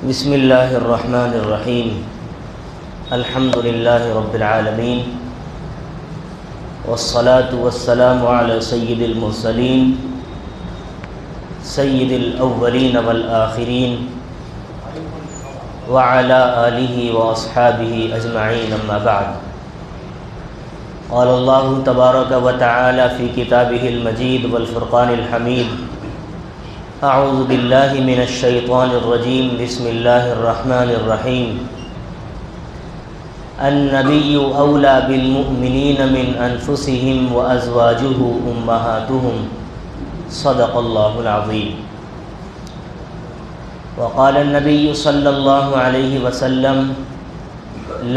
بسم اللہ الرحمن الرحیم الحمد للہ رب العالمین والصلاة والسلام علی سید المرسلین سید الاولین والآخرین وعلی آلہ واصحابہ اجمعین اما بعد قال اللہ تبارک و تعالی فی کتابہ المجید والفرقان الحمید اعوذ باللہ من الشیطان الرجیم بسم اللہ الرحمن الرحیم النبی اولی بالمؤمنین من انفسهم وازواجہ امہاتہم صدق اللہ العظیم وقال النبی صلی اللہ علیہ وسلم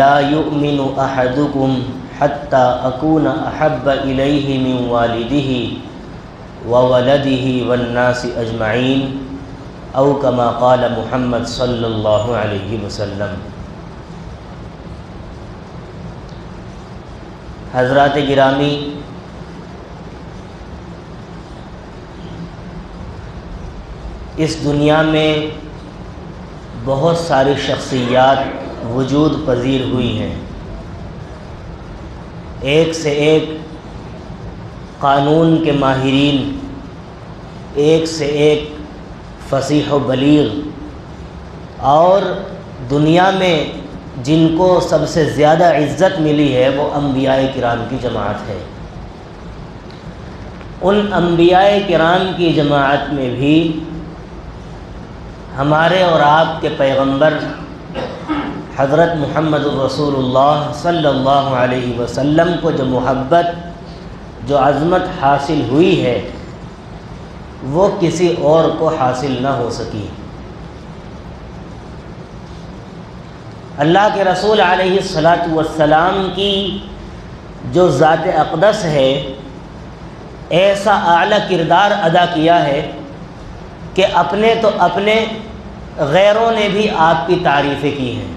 لا یؤمن احدکم حتی اکون احب الیہ من والدہ وولدہ والناس اجمعین او کما قال محمد صلی اللہ علیہ وسلم۔ حضرات گرامی، اس دنیا میں بہت ساری شخصیات وجود پذیر ہوئی ہیں، ایک سے ایک قانون کے ماہرین، ایک سے ایک فصیح و بلیغ، اور دنیا میں جن کو سب سے زیادہ عزت ملی ہے وہ انبیاء کرام کی جماعت ہے۔ ان انبیاء کرام کی جماعت میں بھی ہمارے اور آپ کے پیغمبر حضرت محمد الرسول اللہ صلی اللہ علیہ وسلم کو جو محبت، جو عظمت حاصل ہوئی ہے وہ کسی اور کو حاصل نہ ہو سکی۔ اللہ کے رسول علیہ الصلاۃ والسلام کی جو ذات اقدس ہے، ایسا اعلیٰ کردار ادا کیا ہے کہ اپنے تو اپنے، غیروں نے بھی آپ کی تعریفیں کی ہیں۔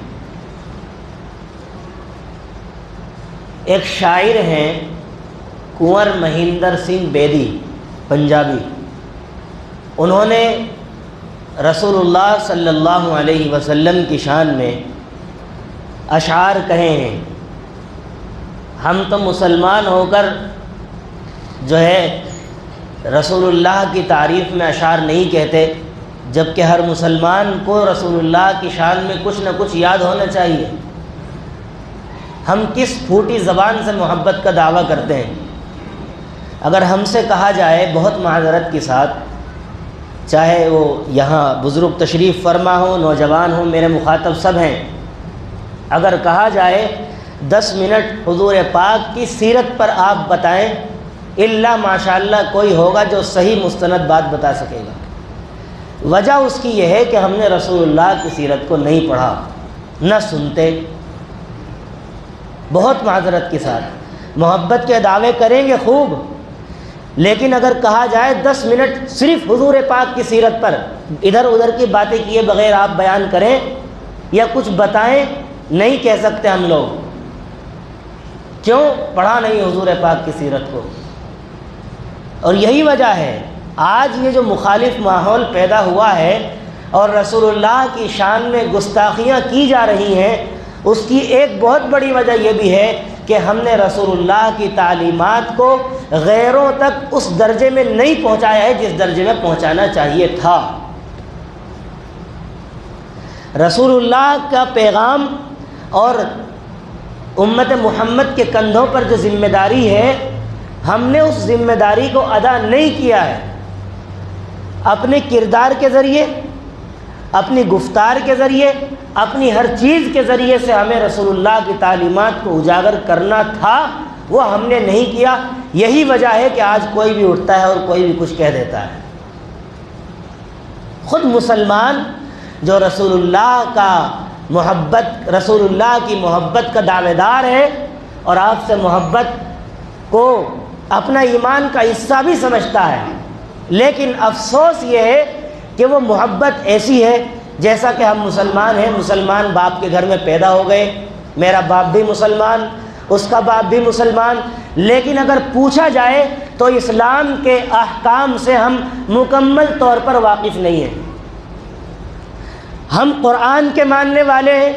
ایک شاعر ہیں کنور مہندر سنگھ بیدی، پنجابی، انہوں نے رسول اللہ صلی اللہ علیہ وسلم کی شان میں اشعار کہے ہیں۔ ہم تو مسلمان ہو کر جو ہے رسول اللہ کی تعریف میں اشعار نہیں کہتے، جبکہ ہر مسلمان کو رسول اللہ کی شان میں کچھ نہ کچھ یاد ہونا چاہیے۔ ہم کس پھوٹی زبان سے محبت کا دعویٰ کرتے ہیں؟ اگر ہم سے کہا جائے بہت معذرت کے ساتھ، چاہے وہ یہاں بزرگ تشریف فرما ہو، نوجوان ہو، میرے مخاطب سب ہیں، اگر کہا جائے 10 منٹ حضور پاک کی سیرت پر آپ بتائیں، الا ماشاءاللہ کوئی ہوگا جو صحیح مستند بات بتا سکے گا۔ وجہ اس کی یہ ہے کہ ہم نے رسول اللہ کی سیرت کو نہیں پڑھا، نہ سنتے۔ بہت معذرت کے ساتھ محبت کے دعوے کریں گے خوب، لیکن اگر کہا جائے 10 منٹ صرف حضور پاک کی سیرت پر ادھر ادھر کی باتیں کیے بغیر آپ بیان کریں یا کچھ بتائیں، نہیں کہہ سکتے ہم لوگ۔ کیوں؟ پڑھا نہیں حضور پاک کی سیرت کو۔ اور یہی وجہ ہے آج یہ جو مخالف ماحول پیدا ہوا ہے اور رسول اللہ کی شان میں گستاخیاں کی جا رہی ہیں، اس کی ایک بہت بڑی وجہ یہ بھی ہے کہ ہم نے رسول اللہ کی تعلیمات کو غیروں تک اس درجے میں نہیں پہنچایا ہے جس درجے میں پہنچانا چاہیے تھا۔ رسول اللہ کا پیغام اور امت محمد کے کندھوں پر جو ذمہ داری ہے، ہم نے اس ذمہ داری کو ادا نہیں کیا ہے۔ اپنے کردار کے ذریعے، اپنی گفتار کے ذریعے، اپنی ہر چیز کے ذریعے سے ہمیں رسول اللہ کی تعلیمات کو اجاگر کرنا تھا، وہ ہم نے نہیں کیا۔ یہی وجہ ہے کہ آج کوئی بھی اٹھتا ہے اور کوئی بھی کچھ کہہ دیتا ہے۔ خود مسلمان جو رسول اللہ کا محبت، رسول اللہ کی محبت کا دعوے دار ہے اور آپ سے محبت کو اپنا ایمان کا حصہ بھی سمجھتا ہے، لیکن افسوس یہ ہے کہ وہ محبت ایسی ہے جیسا کہ ہم مسلمان ہیں، مسلمان باپ کے گھر میں پیدا ہو گئے، میرا باپ بھی مسلمان، اس کا باپ بھی مسلمان، لیکن اگر پوچھا جائے تو اسلام کے احکام سے ہم مکمل طور پر واقف نہیں ہیں۔ ہم قرآن کے ماننے والے ہیں،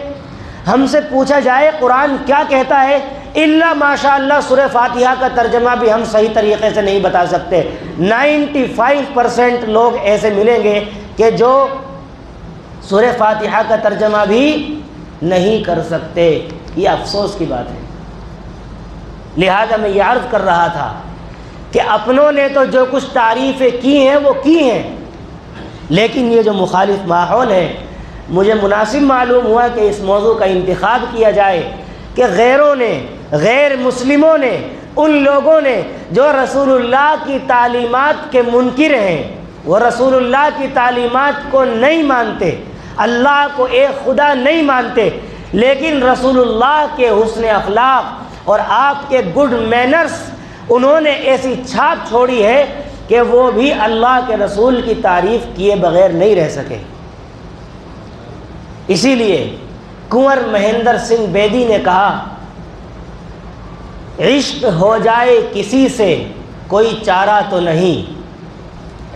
ہم سے پوچھا جائے قرآن کیا کہتا ہے، الا ماشاء اللہ سورہ فاتحہ کا ترجمہ بھی ہم صحیح طریقے سے نہیں بتا سکتے۔ 95% لوگ ایسے ملیں گے کہ جو سورہ فاتحہ کا ترجمہ بھی نہیں کر سکتے۔ یہ افسوس کی بات ہے۔ لہذا میں یہ عرض کر رہا تھا کہ اپنوں نے تو جو کچھ تعریفیں کی ہیں وہ کی ہیں، لیکن یہ جو مخالف ماحول ہے، مجھے مناسب معلوم ہوا کہ اس موضوع کا انتخاب کیا جائے کہ غیروں نے، غیر مسلموں نے، ان لوگوں نے جو رسول اللہ کی تعلیمات کے منکر ہیں، وہ رسول اللہ کی تعلیمات کو نہیں مانتے، اللہ کو ایک خدا نہیں مانتے، لیکن رسول اللہ کے حسن اخلاق اور آپ کے گڈ مینرز انہوں نے ایسی چھاپ چھوڑی ہے کہ وہ بھی اللہ کے رسول کی تعریف کیے بغیر نہیں رہ سکے۔ اسی لیے کنور مہندر سنگھ بیدی نے کہا، عشق ہو جائے کسی سے کوئی چارہ تو نہیں،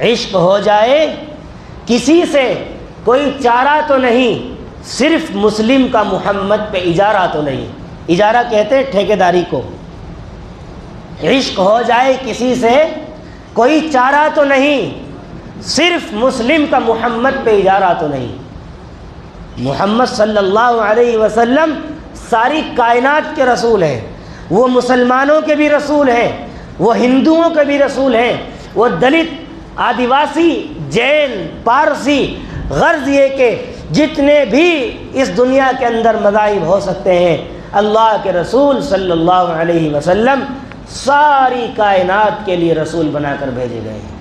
عشق ہو جائے کسی سے کوئی چارہ تو نہیں، صرف مسلم کا محمد پہ اجارہ تو نہیں۔ اجارہ کہتے ہیں ٹھیکیداری کو۔ عشق ہو جائے کسی سے کوئی چارہ تو نہیں، صرف مسلم کا محمد پہ اجارہ تو نہیں۔ محمد صلی اللہ علیہ وسلم ساری کائنات کے رسول ہیں، وہ مسلمانوں کے بھی رسول ہیں، وہ ہندوؤں کے بھی رسول ہیں، وہ دلت، آدیواسی، جین، پارسی، غرض یہ کہ جتنے بھی اس دنیا کے اندر مذاہب ہو سکتے ہیں، اللہ کے رسول صلی اللہ علیہ وسلم ساری کائنات کے لیے رسول بنا کر بھیجے گئے ہیں۔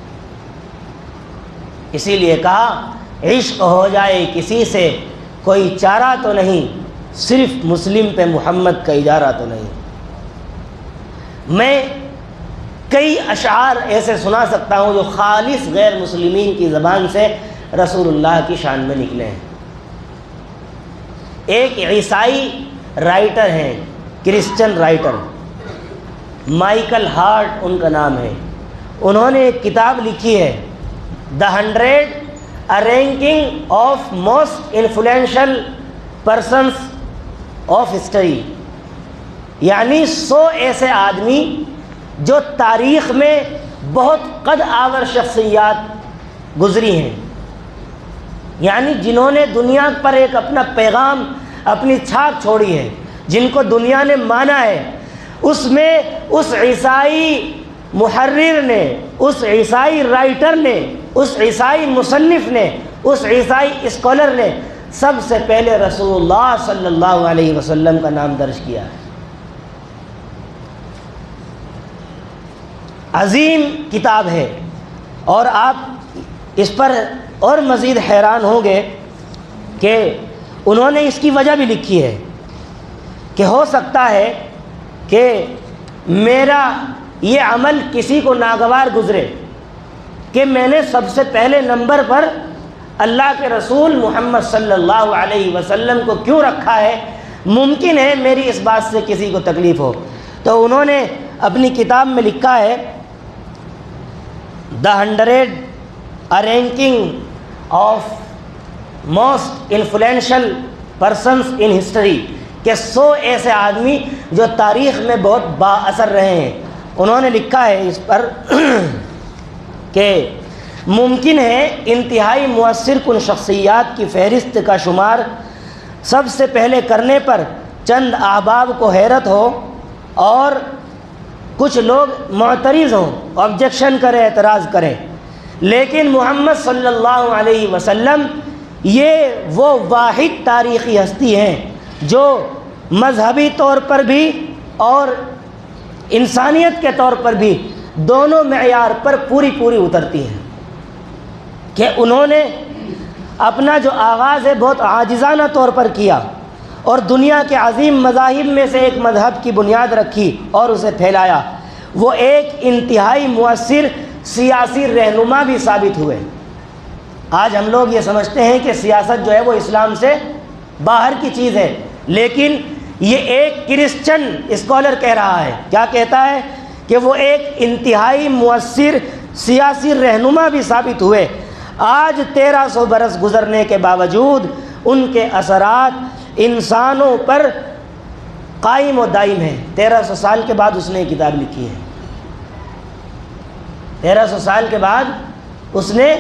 اسی لیے کہا، عشق ہو جائے کسی سے کوئی چارہ تو نہیں، صرف مسلم پہ محمد کا اجارہ تو نہیں۔ میں کئی اشعار ایسے سنا سکتا ہوں جو خالص غیر مسلمین کی زبان سے رسول اللہ کی شان میں نکلے ہیں۔ ایک عیسائی رائٹر ہیں، کرسچن رائٹر، مائیکل ہارٹ ان کا نام ہے، انہوں نے ایک کتاب لکھی ہے، The 100 A Ranking of Most Influential Persons of History، یعنی 100 ایسے آدمی جو تاریخ میں بہت قد آور شخصیات گزری ہیں، یعنی جنہوں نے دنیا پر ایک اپنا پیغام، اپنی چھاپ چھوڑی ہے، جن کو دنیا نے مانا ہے۔ اس میں اس عیسائی محرر نے، اس عیسائی رائٹر نے، اس عیسائی مصنف نے، اس عیسائی اسکالر نے سب سے پہلے رسول اللہ صلی اللہ علیہ وسلم کا نام درج کیا ہے۔ عظیم کتاب ہے، اور آپ اس پر اور مزید حیران ہوں گے کہ انہوں نے اس کی وجہ بھی لکھی ہے کہ ہو سکتا ہے کہ میرا یہ عمل کسی کو ناگوار گزرے کہ میں نے سب سے پہلے نمبر پر اللہ کے رسول محمد صلی اللہ علیہ وسلم کو کیوں رکھا ہے، ممکن ہے میری اس بات سے کسی کو تکلیف ہو۔ تو انہوں نے اپنی کتاب میں لکھا ہے The 100 A Ranking of Most Influential Persons in History، کہ 100 ایسے آدمی جو تاریخ میں بہت با اثر رہے ہیں۔ انہوں نے لکھا ہے اس پر کہ ممکن ہے انتہائی مؤثر کن شخصیات کی فہرست کا شمار سب سے پہلے کرنے پر چند احباب کو حیرت ہو اور کچھ لوگ معترض ہوں، آبجیکشن کریں، اعتراض کریں، لیکن محمد صلی اللہ علیہ وسلم یہ وہ واحد تاریخی ہستی ہیں جو مذہبی طور پر بھی اور انسانیت کے طور پر بھی دونوں معیار پر پوری اترتی ہیں، کہ انہوں نے اپنا جو آغاز ہے بہت عاجزانہ طور پر کیا اور دنیا کے عظیم مذاہب میں سے ایک مذہب کی بنیاد رکھی اور اسے پھیلایا۔ وہ ایک انتہائی مؤثر سیاسی رہنما بھی ثابت ہوئے۔ آج ہم لوگ یہ سمجھتے ہیں کہ سیاست جو ہے وہ اسلام سے باہر کی چیز ہے، لیکن یہ ایک کرسچن اسکالر کہہ رہا ہے، کیا کہتا ہے کہ وہ ایک انتہائی مؤثر سیاسی رہنما بھی ثابت ہوئے۔ آج 1300 برس گزرنے کے باوجود ان کے اثرات انسانوں پر قائم و دائم ہیں۔ 1300 سال کے بعد اس نے یہ کتاب لکھی ہے، 1300 سال کے بعد اس نے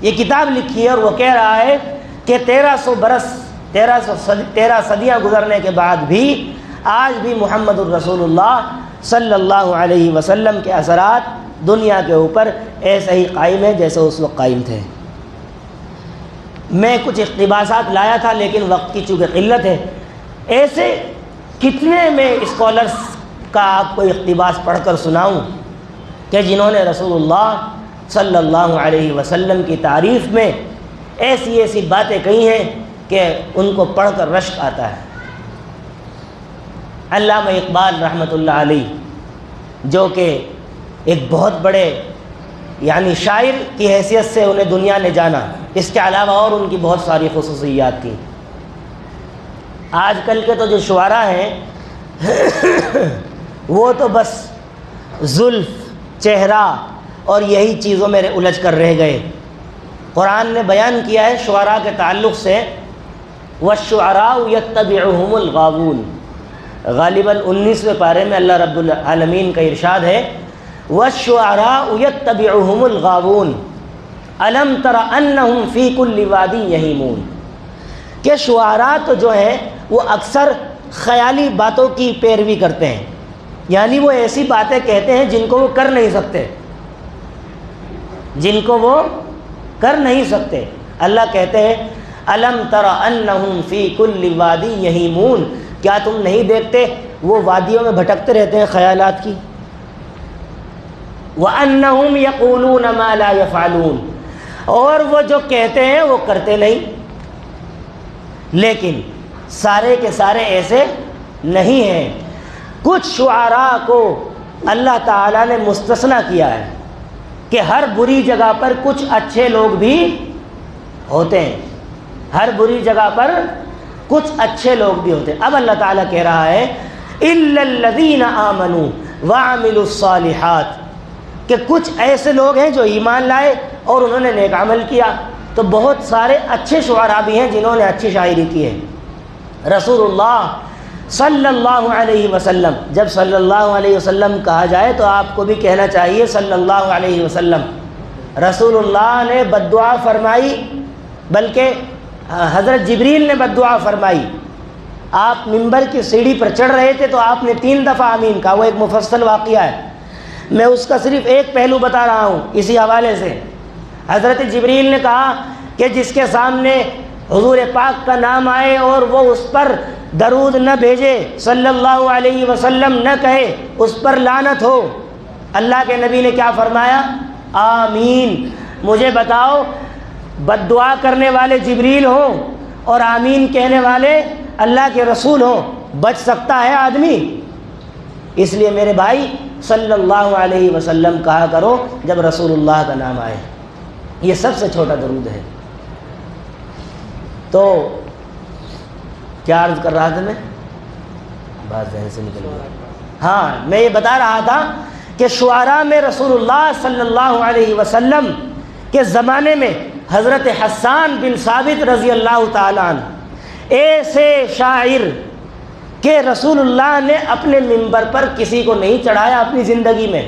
یہ کتاب لکھی ہے، اور وہ کہہ رہا ہے کہ 13 صدیاں گزرنے کے بعد بھی آج بھی محمد الرسول اللہ صلی اللہ علیہ وسلم کے اثرات دنیا کے اوپر ایسے ہی قائم ہیں جیسے اس وقت قائم تھے۔ میں کچھ اقتباسات لایا تھا لیکن وقت کی چونکہ قلت ہے، ایسے کتنے میں اسکالرس کا آپ کو اقتباس پڑھ کر سناؤں کہ جنہوں نے رسول اللہ صلی اللہ علیہ وسلم کی تعریف میں ایسی ایسی باتیں کہی ہیں کہ ان کو پڑھ کر رشک آتا ہے۔ علامہ اقبال رحمۃ اللہ علیہ جو کہ ایک بہت بڑے یعنی شاعر کی حیثیت سے انہیں دنیا نے جانا، اس کے علاوہ اور ان کی بہت ساری خصوصیات تھیں۔ آج کل کے تو جو شعراء ہیں وہ تو بس زلف، چہرہ اور یہی چیزوں میں الجھ کر رہ گئے۔ قرآن نے بیان کیا ہے شعراء کے تعلق سے، وَالشُّعَرَاءُ يَتَّبِعُهُمُ الْغَاوُونَ، غالباً 19ویں پارے میں اللہ رب العالمین کا ارشاد ہے وَالشُّعَرَاءُ يَتَّبِعُهُمُ الْغَاوُونَ أَلَمْ تَرَ أَنَّهُمْ فِي كُلِّ وَادٍ يَهِيمُونَ، کہ شعراء تو جو ہیں وہ اکثر خیالی باتوں کی پیروی کرتے ہیں، یعنی وہ ایسی باتیں کہتے ہیں جن کو وہ کر نہیں سکتے، جن کو وہ کر نہیں سکتے۔ اللہ کہتے ہیں الم تر انہم فی کل وادی یہیمون، کیا تم نہیں دیکھتے وہ وادیوں میں بھٹکتے رہتے ہیں خیالات کی۔ وانہم یقولون ما لا یفعلون، اور وہ جو کہتے ہیں وہ کرتے نہیں۔ لیکن سارے کے سارے ایسے نہیں ہیں، کچھ شعراء کو اللہ تعالیٰ نے مستثنیٰ کیا ہے کہ ہر بری جگہ پر کچھ اچھے لوگ بھی ہوتے ہیں، ہر بری جگہ پر کچھ اچھے لوگ بھی ہوتے ہیں۔ اب اللہ تعالیٰ کہہ رہا ہے اِلَّا الَّذِينَ آمَنُوا وَعَمِلُوا الصَّالِحَاتِ، کہ کچھ ایسے لوگ ہیں جو ایمان لائے اور انہوں نے نیک عمل کیا۔ تو بہت سارے اچھے شعراء بھی ہیں جنہوں نے اچھی شاعری کی ہے۔ رسول اللہ صلی اللہ علیہ وسلم، جب صلی اللہ علیہ وسلم کہا جائے تو آپ کو بھی کہنا چاہیے صلی اللہ علیہ وسلم۔ رسول اللہ نے بد دعا فرمائی، بلکہ حضرت جبریل نے بد دعا فرمائی۔ آپ ممبر کی سیڑھی پر چڑھ رہے تھے تو آپ نے 3 دفعہ آمین کہا، وہ ایک مفصل واقعہ ہے، میں اس کا صرف ایک پہلو بتا رہا ہوں اسی حوالے سے۔ حضرت جبریل نے کہا کہ جس کے سامنے حضور پاک کا نام آئے اور وہ اس پر درود نہ بھیجے، صلی اللہ علیہ وسلم نہ کہے، اس پر لعنت ہو۔ اللہ کے نبی نے کیا فرمایا؟ آمین۔ مجھے بتاؤ بد دعا کرنے والے جبریل ہوں اور آمین کہنے والے اللہ کے رسول ہوں، بچ سکتا ہے آدمی؟ اس لیے میرے بھائی صلی اللہ علیہ وسلم کہا کرو جب رسول اللہ کا نام آئے، یہ سب سے چھوٹا درود ہے۔ تو کیا عرض کر رہا تھا میں؟ بات ذہن سے نکل گیا۔ ہاں، میں یہ بتا رہا تھا کہ شعراء میں رسول اللہ صلی اللہ علیہ وسلم کے زمانے میں حضرت حسان بن ثابت رضی اللہ تعالیٰ عنہ ایسے شاعر کہ رسول اللہ نے اپنے ممبر پر کسی کو نہیں چڑھایا اپنی زندگی میں،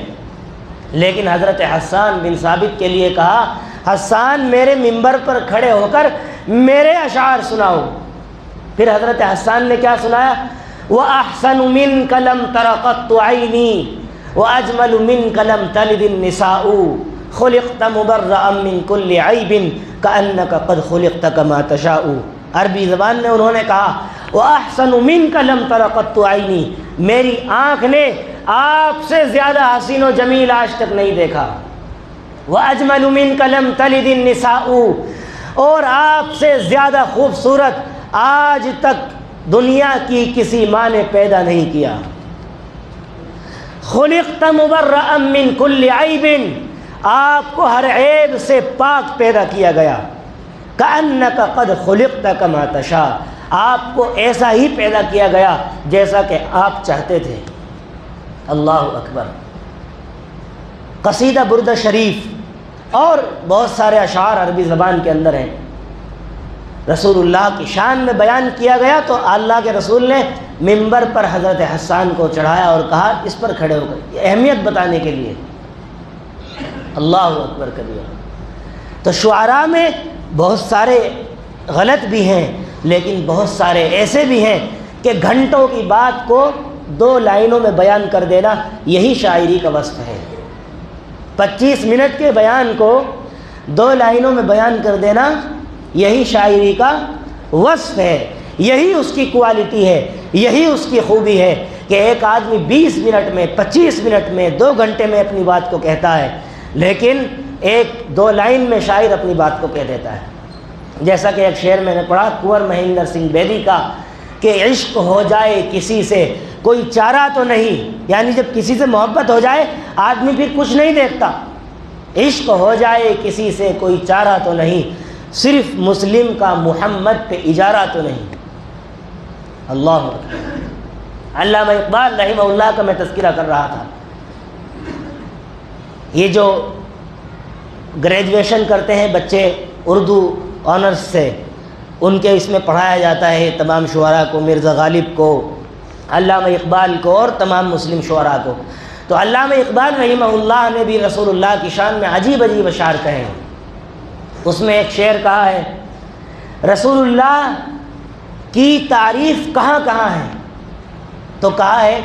لیکن حضرت حسان بن ثابت کے لیے کہا حسان میرے ممبر پر کھڑے ہو کر میرے اشعار سناؤ۔ پھر حضرت حسان نے کیا سنایا؟ وَأَحْسَنُ مِنْكَ لَمْ تَرَ قَطُّ عَيْنِي وَأَجْمَلُ مِنْكَ لَمْ تَلِدِ النِّسَاءُ خُلِقْتَ مُبَرَّأً مِنْ كُلِّ عَيْبٍ كَأَنَّكَ قَدْ خُلِقْتَ كَمَا تَشَاءُ۔ عربی زبان میں انہوں نے کہا وَأَحْسَنُ مِنْكَ لَمْ تَرَ قَطُّ عَيْنِي، میری آنکھ نے آپ سے زیادہ حسین و جمیل آج تک نہیں دیکھا۔ وَأَجْمَلُ مِنْكَ لَمْ تَلِدِ النِّسَاءُ، اور آپ سے زیادہ خوبصورت آج تک دنیا کی کسی ماں نے پیدا نہیں کیا۔ خُلِقْتَ مُبَرَّأً مِنْ كُلِّ عَيْبٍ، آپ کو ہر عیب سے پاک پیدا کیا گیا۔ كَأَنَّكَ قَدْ خُلِقْتَ كَمَا تَشَاءُ، آپ کو ایسا ہی پیدا کیا گیا جیسا کہ آپ چاہتے تھے۔ اللہ اکبر۔ قصیدہ بردہ شریف اور بہت سارے اشعار عربی زبان کے اندر ہیں۔ رسول اللہ کی شان میں بیان کیا گیا تو اللہ کے رسول نے منبر پر حضرت حسان کو چڑھایا اور کہا اس پر کھڑے ہو کر، یہ اہمیت بتانے کے لیے۔ اللہ اکبر کبیرہ۔ تو شعراء میں بہت سارے غلط بھی ہیں، لیکن بہت سارے ایسے بھی ہیں کہ گھنٹوں کی بات کو 2 لائنوں میں بیان کر دینا، یہی شاعری کا وصف ہے۔ 25 منٹ کے بیان کو 2 لائنوں میں بیان کر دینا، یہی شاعری کا وصف ہے، یہی اس کی کوالٹی ہے، یہی اس کی خوبی ہے کہ ایک آدمی 20 منٹ میں، 25 منٹ میں، 2 گھنٹے میں اپنی بات کو کہتا ہے، لیکن 1-2 لائن میں شاعر اپنی بات کو کہہ دیتا ہے۔ جیسا کہ ایک شعر میں نے پڑھا کنور مہندر سنگھ بیدی کا کہ عشق ہو جائے کسی سے کوئی چارہ تو نہیں، یعنی جب کسی سے محبت ہو جائے آدمی پھر کچھ نہیں دیکھتا۔ عشق ہو جائے کسی سے کوئی چارہ تو نہیں، صرف مسلم کا محمد پہ اجارہ تو نہیں۔ اللہ اکبر۔ علامہ اقبال رحمہ اللہ کا میں تذکرہ کر رہا تھا۔ یہ جو گریجویشن کرتے ہیں بچے اردو آنرس سے، ان کے اس میں پڑھایا جاتا ہے تمام شعراء کو، مرزا غالب کو، علامہ اقبال کو اور تمام مسلم شعراء کو۔ تو علامہ اقبال رحمہ اللہ نے بھی رسول اللہ کی شان میں عجیب عجیب اشعار کہے ہیں۔ اس میں ایک شعر کہا ہے رسول اللہ کی تعریف کہاں کہاں ہے، تو کہا ہے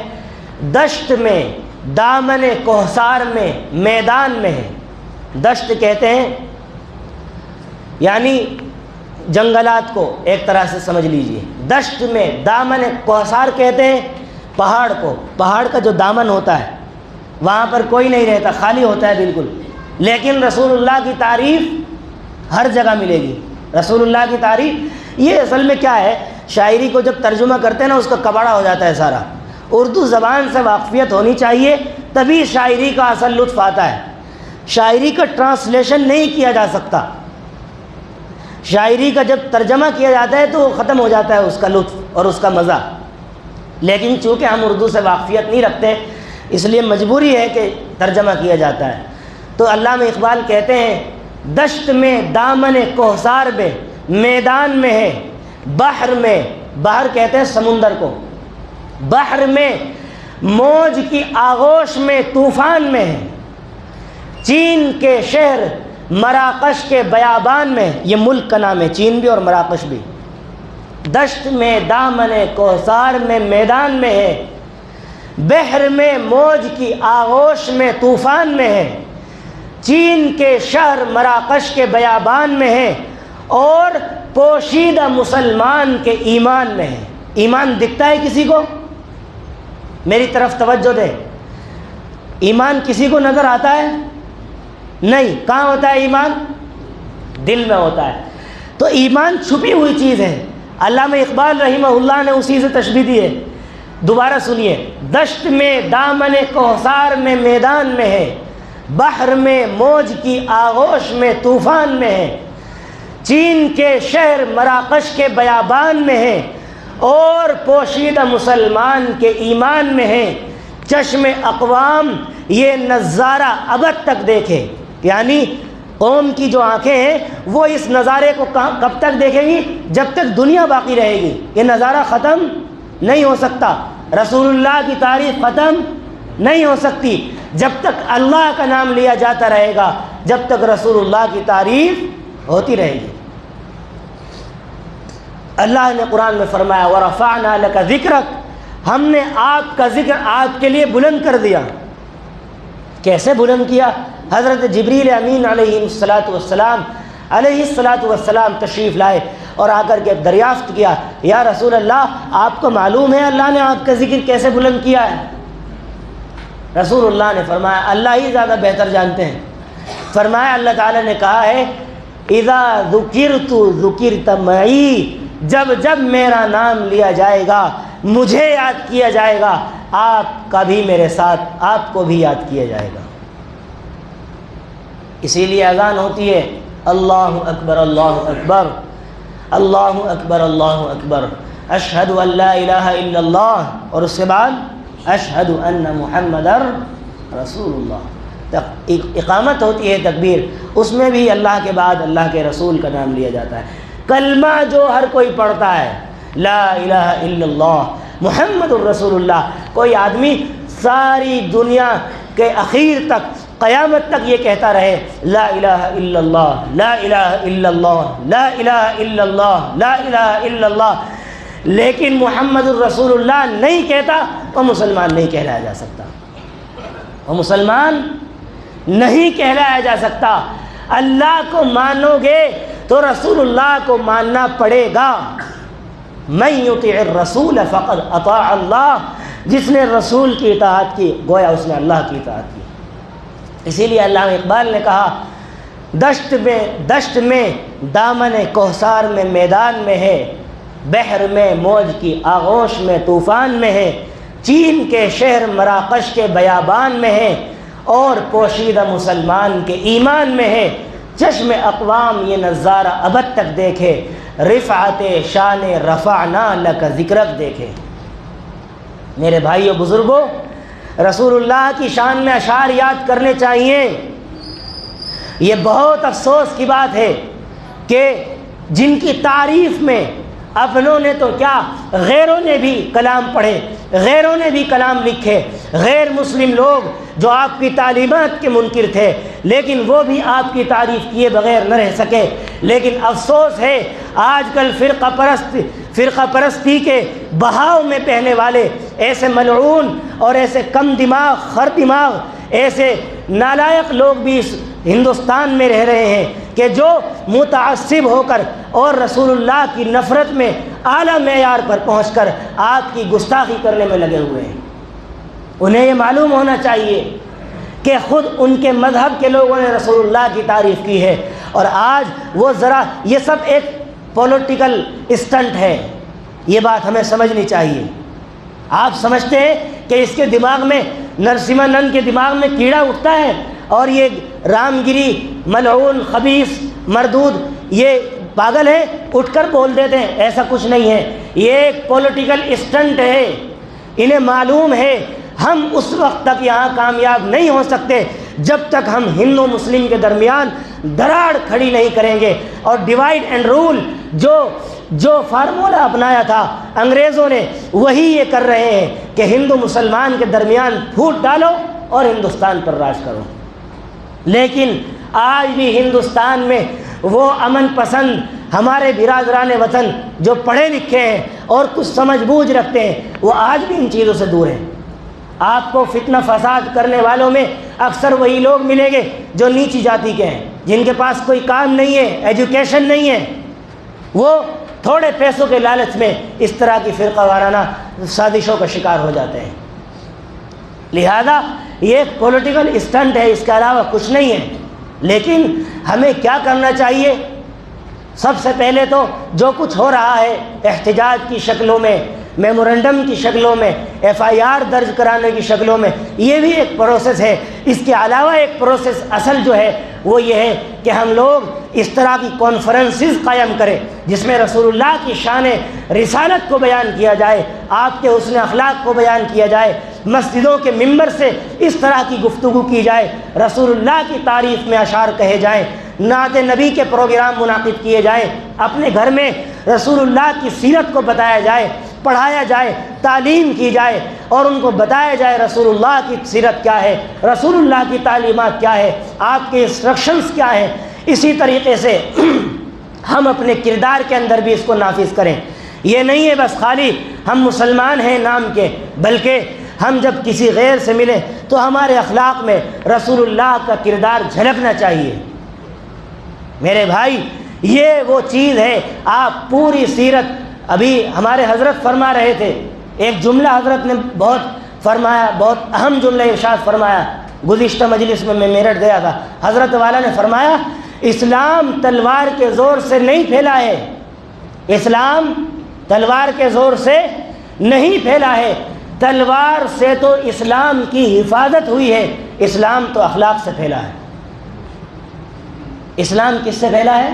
دشت میں، دامن کوہسار میں، میدان میں ہے۔ دشت کہتے ہیں یعنی جنگلات کو ایک طرح سے سمجھ لیجئے، دشت میں، دامن کوہسار کہتے ہیں پہاڑ کو، پہاڑ کا جو دامن ہوتا ہے وہاں پر کوئی نہیں رہتا، خالی ہوتا ہے بالکل، لیکن رسول اللہ کی تعریف ہر جگہ ملے گی۔ رسول اللہ کی تعریف، یہ اصل میں کیا ہے، شاعری کو جب ترجمہ کرتے ہیں نا اس کا کباڑا ہو جاتا ہے سارا۔ اردو زبان سے واقفیت ہونی چاہیے تبھی شاعری کا اصل لطف آتا ہے۔ شاعری کا ٹرانسلیشن نہیں کیا جا سکتا، شاعری کا جب ترجمہ کیا جاتا ہے تو ختم ہو جاتا ہے اس کا لطف اور اس کا مزہ، لیکن چونکہ ہم اردو سے واقفیت نہیں رکھتے اس لیے مجبوری ہے کہ ترجمہ کیا جاتا ہے۔ تو علامہ اقبال کہتے ہیں دشت میں، دامن کوہسار میں، میدان میں ہے، بحر میں، بحر کہتے ہیں سمندر کو، بحر میں، موج کی آغوش میں، طوفان میں ہے، چین کے شہر مراکش کے بیابان میں، یہ ملک کا نام ہے چین بھی اور مراکش بھی، دشت میں، دامن کوہسار میں، میدان میں ہے، بحر میں، موج کی آغوش میں، طوفان میں ہے، چین کے شہر مراکش کے بیابان میں ہے، اور پوشیدہ مسلمان کے ایمان میں ہے۔ ایمان دکھتا ہے کسی کو؟ میری طرف توجہ دیں، ایمان کسی کو نظر آتا ہے؟ نہیں۔ کہاں ہوتا ہے ایمان؟ دل میں ہوتا ہے۔ تو ایمان چھپی ہوئی چیز ہے۔ علامہ اقبال رحمہ اللہ نے اسی سے تشبیہ دی ہے۔ دوبارہ سنیے، دشت میں، دامن کوہسار میں، میدان میں ہے، بحر میں، موج کی آغوش میں، طوفان میں ہے، چین کے شہر مراکش کے بیابان میں ہے، اور پوشیدہ مسلمان کے ایمان میں ہے، چشم اقوام یہ نظارہ ابد تک دیکھے، یعنی قوم کی جو آنکھیں ہیں وہ اس نظارے کو کب تک دیکھیں گی؟ جب تک دنیا باقی رہے گی، یہ نظارہ ختم نہیں ہو سکتا، رسول اللہ کی تعریف ختم نہیں ہو سکتی، جب تک اللہ کا نام لیا جاتا رہے گا، جب تک رسول اللہ کی تعریف ہوتی رہے گی۔ اللہ نے قرآن میں فرمایا وَرَفَعْنَا لَكَ ذِكْرَكَ، ہم نے آپ کا ذکر آپ کے لیے بلند کر دیا۔ کیسے بلند کیا؟ حضرت جبریل امین علیہ السلام تشریف لائے اور آ کر کے دریافت کیا، یا رسول اللہ آپ کو معلوم ہے اللہ نے آپ کا ذکر کیسے بلند کیا ہے؟ رسول اللہ نے فرمایا اللہ ہی زیادہ بہتر جانتے ہیں۔ فرمایا اللہ تعالیٰ نے کہا ہے اذا ذکرت ذکرت معی، جب جب میرا نام لیا جائے گا، مجھے یاد کیا جائے گا، آپ کا بھی میرے ساتھ آپ کو بھی یاد کیا جائے گا۔ اسی لیے اذان ہوتی ہے اللہ اکبر اللہ اکبر، اللہ اکبر اللہ اکبر، اشہد ان لا الہ الا اللہ، اور اس کے بعد اشہد ان محمد رسول اللہ۔ اقامت ہوتی ہے تکبیر، اس میں بھی اللہ کے بعد اللہ کے رسول کا نام لیا جاتا ہے۔ کلمہ جو ہر کوئی پڑھتا ہے، لا الہ الا اللہ محمد الرسول اللہ، کوئی آدمی ساری دنیا کے اخیر تک قیامت تک یہ کہتا رہے لا الہ الا اللہ، لا الہ الا اللہ، لا الہ الا اللہ، لا الہ الا اللہ، لیکن محمد الرسول اللہ نہیں کہتا، وہ مسلمان نہیں کہلایا جا سکتا، وہ مسلمان نہیں کہلایا جا سکتا۔ اللہ کو مانو گے تو رسول اللہ کو ماننا پڑے گا۔ من یطع الرسول فقد اطاع اللہ، جس نے رسول کی اطاعت کی گویا اس نے اللہ کی اطاعت کی۔ اسی لیے علامہ اقبال نے کہا دشت میں دامن کوثر میں میدان میں ہے، بحر میں موج کی آغوش میں طوفان میں ہے، چین کے شہر مراکش کے بیابان میں ہے، اور پوشیدہ مسلمان کے ایمان میں ہے، چشم اقوام یہ نظارہ ابد تک دیکھے، رفعت شان رفعنا لک ذکرک دیکھے۔ میرے بھائیو بزرگوں، رسول اللہ کی شان میں اشعار یاد کرنے چاہیے۔ یہ بہت افسوس کی بات ہے کہ جن کی تعریف میں اپنوں نے تو کیا غیروں نے بھی کلام پڑھے، غیروں نے بھی کلام لکھے، غیر مسلم لوگ جو آپ کی تعلیمات کے منکر تھے لیکن وہ بھی آپ کی تعریف کیے بغیر نہ رہ سکے۔ لیکن افسوس ہے آج کل فرقہ پرستی کے بہاؤ میں بہنے والے ایسے ملعون اور ایسے کم دماغ خر دماغ ایسے نالائق لوگ بھی اس ہندوستان میں رہ رہے ہیں کہ جو متعصب ہو کر اور رسول اللہ کی نفرت میں اعلیٰ معیار پر پہنچ کر آپ کی گستاخی کرنے میں لگے ہوئے ہیں۔ انہیں یہ معلوم ہونا چاہیے کہ خود ان کے مذہب کے لوگوں نے رسول اللہ کی تعریف کی ہے، اور آج وہ ذرا یہ سب ایک پولیٹیکل اسٹنٹ ہے، یہ بات ہمیں سمجھنی چاہیے۔ آپ سمجھتے ہیں کہ اس کے دماغ میں نرسمہ نند کے دماغ میں کیڑا اٹھتا ہے اور یہ رام گری ملعون خبیث مردود یہ پاگل ہے اٹھ کر بول دیتے ہیں؟ ایسا کچھ نہیں ہے، یہ ایک پولیٹیکل اسٹنٹ ہے۔ انہیں معلوم ہے ہم اس وقت تک یہاں کامیاب نہیں ہو سکتے جب تک ہم ہندو مسلم کے درمیان دراڑ کھڑی نہیں کریں گے، اور ڈیوائڈ اینڈ رول جو فارمولہ اپنایا تھا انگریزوں نے وہی یہ کر رہے ہیں کہ ہندو مسلمان کے درمیان پھوٹ ڈالو اور ہندوستان پر راج کرو۔ لیکن آج بھی ہندوستان میں وہ امن پسند ہمارے برادران وطن جو پڑھے لکھے ہیں اور کچھ سمجھ بوجھ رکھتے ہیں وہ آج بھی ان چیزوں سے دور ہیں۔ آپ کو فتنہ فساد کرنے والوں میں اکثر وہی لوگ ملیں گے جو نیچی جاتی کے ہیں، جن کے پاس کوئی کام نہیں ہے، ایجوکیشن نہیں ہے، وہ تھوڑے پیسوں کے لالچ میں اس طرح کی فرقہ وارانہ سازشوں کا شکار ہو جاتے ہیں۔ لہذا یہ ایک پولیٹیکل اسٹنٹ ہے، اس کے علاوہ کچھ نہیں ہے۔ لیکن ہمیں کیا کرنا چاہیے؟ سب سے پہلے تو جو کچھ ہو رہا ہے احتجاج کی شکلوں میں، میمورنڈم کی شکلوں میں، ایف آئی آر درج کرانے کی شکلوں میں، یہ بھی ایک پروسیس ہے۔ اس کے علاوہ ایک پروسیس اصل جو ہے وہ یہ ہے کہ ہم لوگ اس طرح کی کانفرنسز قائم کریں جس میں رسول اللہ کی شان رسالت کو بیان کیا جائے، آپ کے حسن اخلاق کو بیان کیا جائے، مسجدوں کے ممبر سے اس طرح کی گفتگو کی جائے، رسول اللہ کی تعریف میں اشعار کہے جائیں، نعت نبی کے پروگرام منعقد کیے جائیں، اپنے گھر میں رسول اللہ کی سیرت کو بتایا جائے، پڑھایا جائے، تعلیم کی جائے، اور ان کو بتایا جائے رسول اللہ کی سیرت کیا ہے، رسول اللہ کی تعلیمات کیا ہے، آپ کے انسٹرکشنز کیا ہیں۔ اسی طریقے سے ہم اپنے کردار کے اندر بھی اس کو نافذ کریں۔ یہ نہیں ہے بس خالی ہم مسلمان ہیں نام کے، بلکہ ہم جب کسی غیر سے ملیں تو ہمارے اخلاق میں رسول اللہ کا کردار جھلکنا چاہیے۔ میرے بھائی یہ وہ چیز ہے، آپ پوری سیرت، ابھی ہمارے حضرت فرما رہے تھے، ایک جملہ حضرت نے بہت فرمایا، بہت اہم جملہ ارشاد فرمایا۔ گزشتہ مجلس میں میرٹھ گیا تھا، حضرت والا نے فرمایا اسلام تلوار کے زور سے نہیں پھیلا ہے، اسلام تلوار کے زور سے نہیں پھیلا ہے، تلوار سے تو اسلام کی حفاظت ہوئی ہے، اسلام تو اخلاق سے پھیلا ہے۔ اسلام کس سے پھیلا ہے؟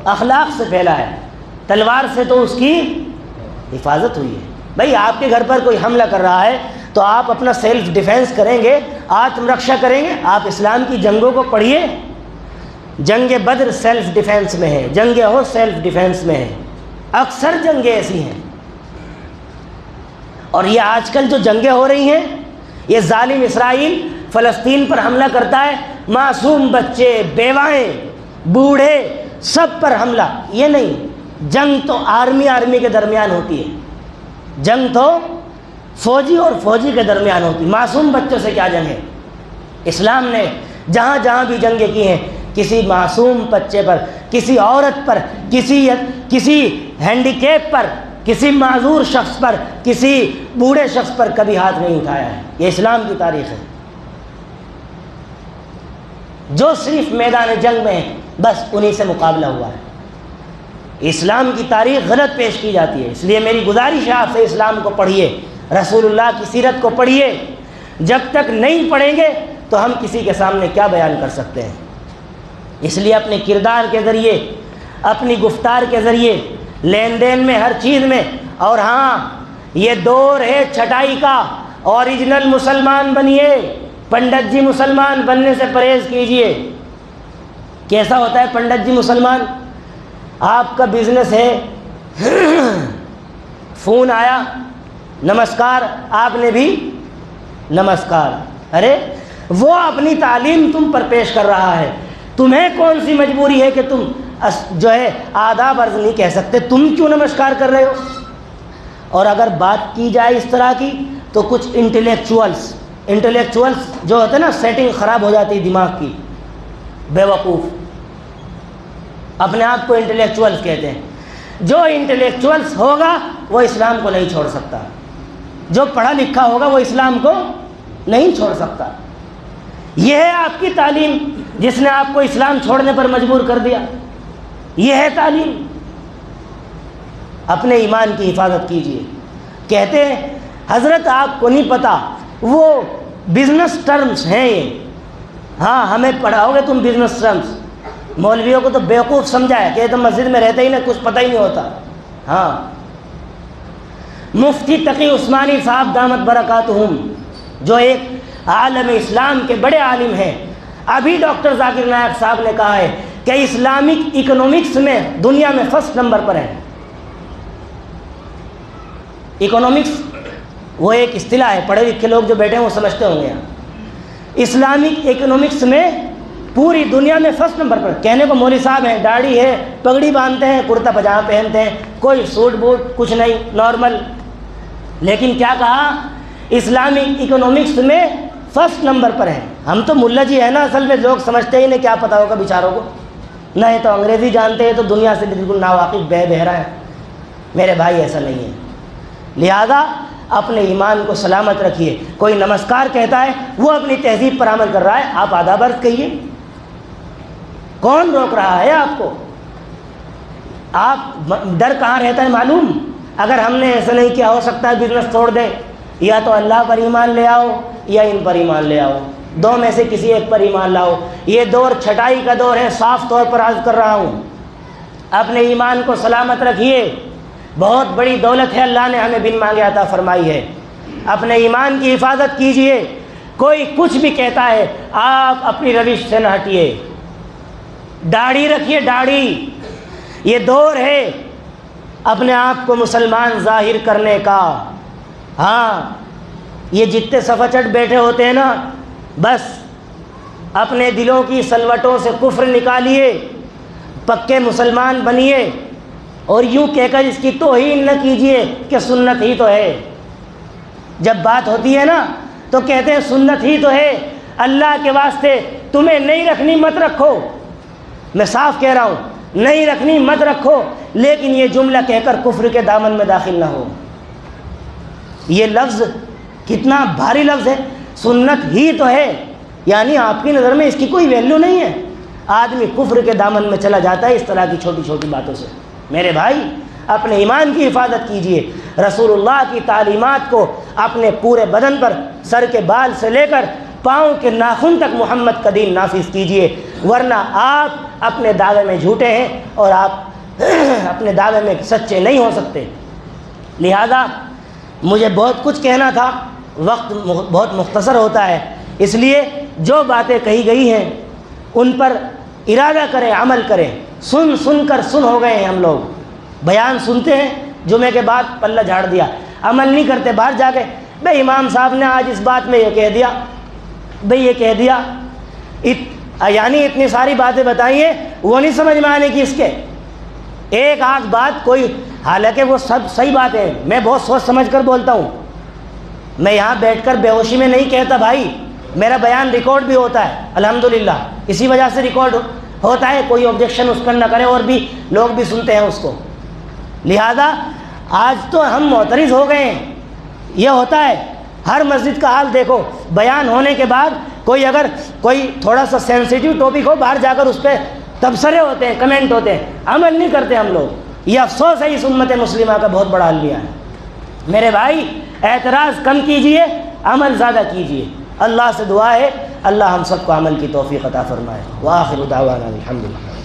اخلاق سے پھیلا ہے، تلوار سے تو اس کی حفاظت ہوئی ہے۔ بھائی آپ کے گھر پر کوئی حملہ کر رہا ہے تو آپ اپنا سیلف ڈیفینس کریں گے، آتم رکشا کریں گے۔ آپ اسلام کی جنگوں کو پڑھیے، جنگ بدر سیلف ڈیفینس میں ہے، جنگ احد سیلف ڈیفینس میں ہے، اکثر جنگیں ایسی ہیں۔ اور یہ آج کل جو جنگیں ہو رہی ہیں، یہ ظالم اسرائیل فلسطین پر حملہ کرتا ہے، معصوم بچے، بیوائیں، بوڑھے، سب پر حملہ۔ یہ نہیں، جنگ تو آرمی کے درمیان ہوتی ہے، جنگ تو فوجی اور فوجی کے درمیان ہوتی ہے، معصوم بچوں سے کیا جنگ ہے؟ اسلام نے جہاں جہاں بھی جنگیں کی ہیں، کسی معصوم بچے پر، کسی عورت پر، کسی ہینڈیکیپ پر، کسی معذور شخص پر، کسی بوڑھے شخص پر کبھی ہاتھ نہیں اٹھایا ہے۔ یہ اسلام کی تاریخ ہے۔ جو صرف میدان جنگ میں ہیں، بس انہی سے مقابلہ ہوا ہے۔ اسلام کی تاریخ غلط پیش کی جاتی ہے، اس لیے میری گزارش ہے آپ سے، اسلام کو پڑھیے، رسول اللہ کی سیرت کو پڑھیے۔ جب تک نہیں پڑھیں گے تو ہم کسی کے سامنے کیا بیان کر سکتے ہیں؟ اس لیے اپنے کردار کے ذریعے، اپنی گفتار کے ذریعے، لین دین میں، ہر چیز میں، اور ہاں یہ دور ہے چھٹائی کا، اوریجنل مسلمان بنیے، پنڈت جی مسلمان بننے سے پرہیز کیجئے۔ کیسا ہوتا ہے پنڈت جی مسلمان؟ آپ کا بزنس ہے، فون آیا، نمسکار، آپ نے بھی نمسکار، ارے وہ اپنی تعلیم تم پر پیش کر رہا ہے، تمہیں کون سی مجبوری ہے کہ تم جو ہے آداب عرض نہیں کہہ سکتے؟ تم کیوں نمسکار کر رہے ہو؟ اور اگر بات کی جائے اس طرح کی تو کچھ انٹلیکچوئلس جو ہوتے ہیں نا، سیٹنگ خراب ہو جاتی ہے دماغ کی، بے وقوف، اپنے آپ کو انٹلیکچوئلس کہتے ہیں۔ جو انٹلیکچوئلس ہوگا وہ اسلام کو نہیں چھوڑ سکتا، جو پڑھا لکھا ہوگا وہ اسلام کو نہیں چھوڑ سکتا۔ یہ ہے آپ کی تعلیم جس نے آپ کو اسلام چھوڑنے پر مجبور کر دیا، یہ ہے تعلیم۔ اپنے ایمان کی حفاظت کیجیے۔ کہتے ہیں حضرت آپ کو نہیں پتہ، وہ بزنس ٹرمز ہیں یہ، ہاں ہمیں پڑھاؤ گے تم بزنس ٹرمز؟ مولویوں کو تو بیوقوف سمجھا ہے کہ یہ تو مسجد میں رہتے ہی نہ، کچھ پتہ ہی نہیں ہوتا۔ ہاں، مفتی تقی عثمانی صاحب دامت برکاتہم، جو ایک عالم اسلام کے بڑے عالم ہیں، ابھی ڈاکٹر ذاکر نائک صاحب نے کہا ہے کہ اسلامک اکنامکس میں دنیا میں فرسٹ نمبر پر ہے۔ اکنامکس وہ ایک اصطلاح ہے، پڑھے لکھے لوگ جو بیٹھے ہیں وہ سمجھتے ہوں گے۔ اسلامک اکنامکس میں پوری دنیا میں فرسٹ نمبر پر۔ کہنے کو مولوی صاحب ہیں، داڑھی ہے، پگڑی باندھتے ہیں، کرتا پجامہ پہنتے ہیں، کوئی سوٹ بوٹ کچھ نہیں، نارمل، لیکن کیا کہا؟ اسلامک اکنامکس میں فرسٹ نمبر پر ہے۔ ہم تو ملا جی ہیں نا، اصل میں لوگ سمجھتے ہی نہیں، کیا پتہ ہوگا بیچاروں کو، نہ تو انگریزی جانتے ہیں تو دنیا سے بالکل ناواقف بہرا ہے۔ میرے بھائی ایسا نہیں ہے، لہذا اپنے ایمان کو سلامت رکھیے۔ کوئی نمسکار کہتا ہے، وہ اپنی تہذیب پر عمل کر رہا ہے، آپ آداب عرض کہیے، کون روک رہا ہے آپ کو؟ آپ ڈر کہاں رہتا ہے معلوم؟ اگر ہم نے ایسا نہیں کیا، ہو سکتا ہے بزنس چھوڑ دیں، یا تو اللہ پر ایمان لے آؤ یا ان پر ایمان لے آؤ، دو میں سے کسی ایک پر ایمان لاؤ۔ یہ دور چھٹائی کا دور ہے، صاف طور پر عرض کر رہا ہوں۔ اپنے ایمان کو سلامت رکھیے، بہت بڑی دولت ہے، اللہ نے ہمیں بن مانگے عطا فرمائی ہے۔ اپنے ایمان کی حفاظت کیجئے۔ کوئی کچھ بھی کہتا ہے، آپ اپنی روش سے نہ ہٹیے، داڑھی رکھیے، داڑھی۔ یہ دور ہے اپنے آپ کو مسلمان ظاہر کرنے کا۔ ہاں، یہ جتنے صفچٹ بیٹھے ہوتے ہیں نا، بس اپنے دلوں کی سلوٹوں سے کفر نکالیے، پکے مسلمان بنیے، اور یوں کہہ کر اس کی توہین نہ کیجیے کہ سنت ہی تو ہے۔ جب بات ہوتی ہے نا تو کہتے ہیں سنت ہی تو ہے، اللہ کے واسطے تمہیں نہیں رکھنی مت رکھو، میں صاف کہہ رہا ہوں، نہیں رکھنی مت رکھو، لیکن یہ جملہ کہہ کر کفر کے دامن میں داخل نہ ہو۔ یہ لفظ کتنا بھاری لفظ ہے، سنت ہی تو ہے، یعنی آپ کی نظر میں اس کی کوئی ویلیو نہیں ہے۔ آدمی کفر کے دامن میں چلا جاتا ہے اس طرح کی چھوٹی چھوٹی باتوں سے۔ میرے بھائی، اپنے ایمان کی حفاظت کیجئے، رسول اللہ کی تعلیمات کو اپنے پورے بدن پر، سر کے بال سے لے کر پاؤں کے ناخن تک محمد کا دین نافذ کیجئے، ورنہ آپ اپنے دعوے میں جھوٹے ہیں اور آپ اپنے دعوے میں سچے نہیں ہو سکتے۔ لہذا مجھے بہت کچھ کہنا تھا، وقت بہت مختصر ہوتا ہے، اس لیے جو باتیں کہی گئی ہیں ان پر ارادہ کریں، عمل کریں۔ سن کر سن ہو گئے ہیں ہم لوگ، بیان سنتے ہیں، جمعے کے بعد پلہ جھاڑ دیا، عمل نہیں کرتے، باہر جا کے بھئی امام صاحب نے آج اس بات میں یہ کہہ دیا، بھئی یہ کہہ دیا، یعنی اتنی ساری باتیں بتائی ہیں، وہ نہیں سمجھ میں آنے کی اس کے ایک آدھ بات کوئی، حالانکہ وہ سب صحیح بات ہے، میں بہت سوچ سمجھ کر بولتا ہوں، میں یہاں بیٹھ کر بے ہوشی میں نہیں کہتا بھائی، میرا بیان ریکارڈ بھی ہوتا ہے الحمدللہ، اسی وجہ سے ریکارڈ ہوتا ہے، کوئی آبجیکشن اس پر نہ کرے، اور بھی لوگ بھی سنتے ہیں اس کو۔ لہذا آج تو ہم معترض ہو گئے ہیں، یہ ہوتا ہے ہر مسجد کا حال دیکھو، بیان ہونے کے بعد اگر کوئی تھوڑا سا سینسیٹیو ٹاپک ہو، باہر جا کر اس پہ تبصرے ہوتے ہیں، کمنٹ ہوتے ہیں، عمل نہیں کرتے ہم لوگ۔ یہ افسوس ہے اس امت مسلمہ کا بہت بڑا المیہ ہے۔ میرے بھائی اعتراض کم کیجئے، عمل زیادہ کیجئے۔ اللہ سے دعا ہے اللہ ہم سب کو عمل کی توفیق عطا فرمائے۔ وآخر دعوانا الحمدللہ۔